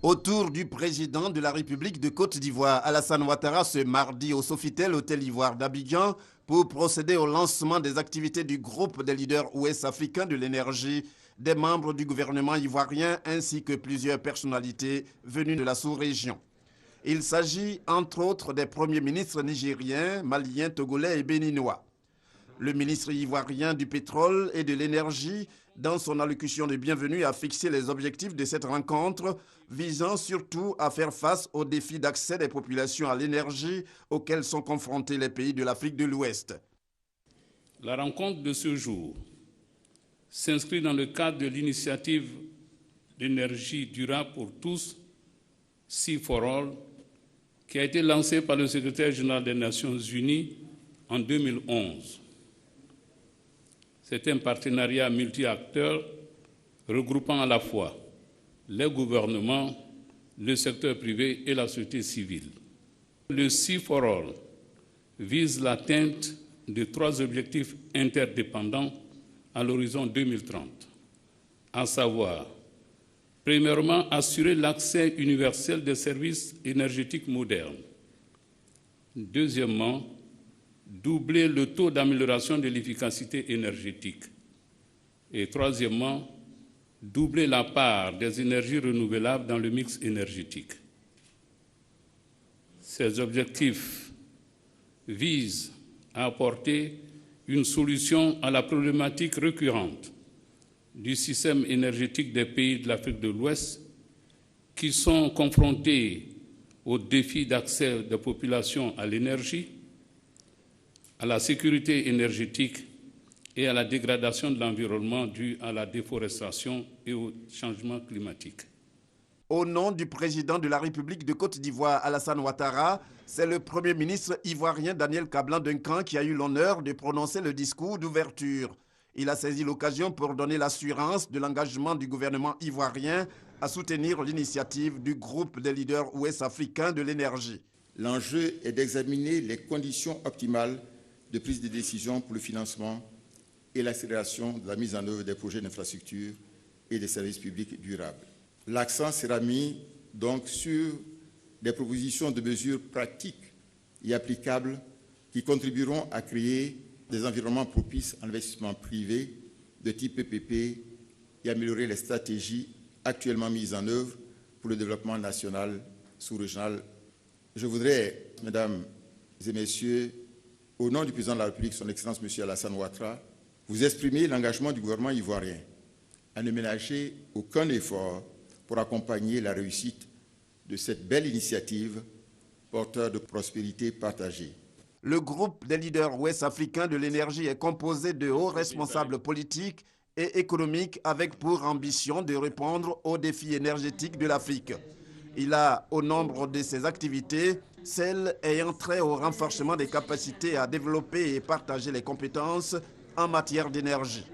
Autour du président de la République de Côte d'Ivoire, Alassane Ouattara, ce mardi au Sofitel Hôtel Ivoire d'Abidjan pour procéder au lancement des activités du groupe des leaders ouest-africains de l'énergie, des membres du gouvernement ivoirien ainsi que plusieurs personnalités venues de la sous-région. Il s'agit entre autres des premiers ministres nigériens, maliens, togolais et béninois. Le ministre ivoirien du pétrole et de l'énergie, dans son allocution de bienvenue, a fixé les objectifs de cette rencontre, visant surtout à faire face aux défis d'accès des populations à l'énergie auxquels sont confrontés les pays de l'Afrique de l'Ouest. La rencontre de ce jour s'inscrit dans le cadre de l'initiative d'énergie durable pour tous, Sea for All, qui a été lancée par le secrétaire général des Nations Unies en 2011. C'est un partenariat multi-acteurs regroupant à la fois les gouvernements, le secteur privé et la société civile. Le Sea for All vise l'atteinte de 3 objectifs interdépendants à l'horizon 2030, à savoir, premièrement, assurer l'accès universel des services énergétiques modernes. Deuxièmement, doubler le taux d'amélioration de l'efficacité énergétique. Et troisièmement, doubler la part des énergies renouvelables dans le mix énergétique. Ces objectifs visent à apporter une solution à la problématique récurrente du système énergétique des pays de l'Afrique de l'Ouest qui sont confrontés aux défis d'accès des populations à l'énergie, à la sécurité énergétique et à la dégradation de l'environnement due à la déforestation et au changement climatique. Au nom du président de la République de Côte d'Ivoire, Alassane Ouattara, c'est le Premier ministre ivoirien Daniel Kablan-Duncan qui a eu l'honneur de prononcer le discours d'ouverture. Il a saisi l'occasion pour donner l'assurance de l'engagement du gouvernement ivoirien à soutenir l'initiative du groupe des leaders ouest-africains de l'énergie. L'enjeu est d'examiner les conditions optimales de prise de décision pour le financement et l'accélération de la mise en œuvre des projets d'infrastructure et des services publics durables. L'accent sera mis donc sur des propositions de mesures pratiques et applicables qui contribueront à créer des environnements propices à l'investissement privé de type PPP et améliorer les stratégies actuellement mises en œuvre pour le développement national, sous-régional. Je voudrais, mesdames et messieurs, au nom du président de la République, son Excellence M. Alassane Ouattara, vous exprimer l'engagement du gouvernement ivoirien à ne ménager aucun effort pour accompagner la réussite de cette belle initiative porteur de prospérité partagée. Le groupe des leaders ouest-africains de l'énergie est composé de hauts responsables politiques et économiques avec pour ambition de répondre aux défis énergétiques de l'Afrique. Il a au nombre de ses activités celles ayant trait au renforcement des capacités à développer et partager les compétences en matière d'énergie.